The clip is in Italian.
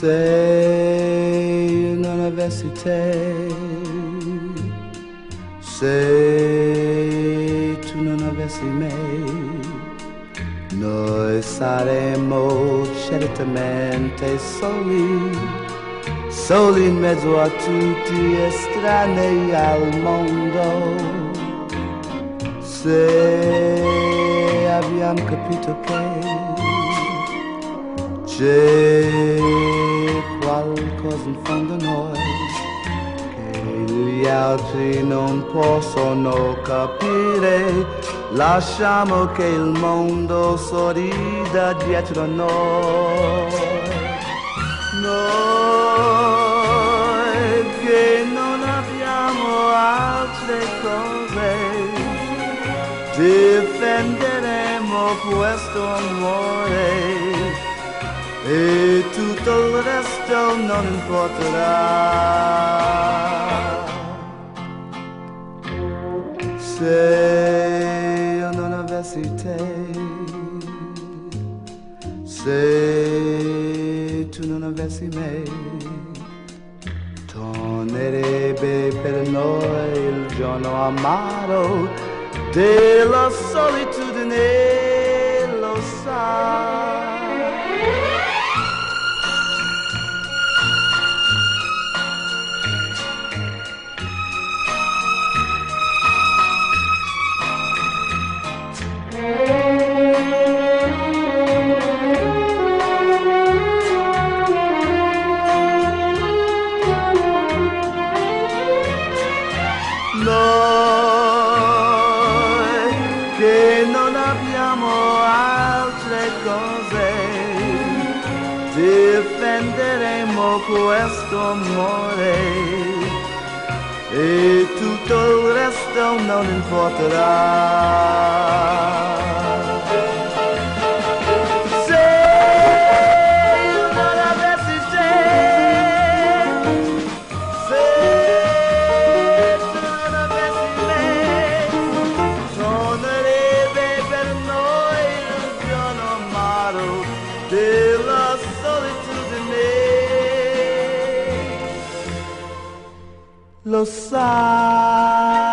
Sei un'università, se tu non avessi me, noi saremmo certamente soli, soli in mezzo a tutti estranei al mondo. Se abbiamo capito che c'è qualcosa in fondo a noi che gli altri non possono capire, lasciamo che il mondo sorrida dietro a noi. Noi che non abbiamo altre cose, difenderemo questo amore e tutto il resto non importerà. Se io non avessi te, se tu non avessi me, tornerebbe per noi il giorno amaro della solitudine, lo sai. Noi che non abbiamo altre cose, difenderemo questo amore e tutto il resto non importerà. Della solitudine, lo sai.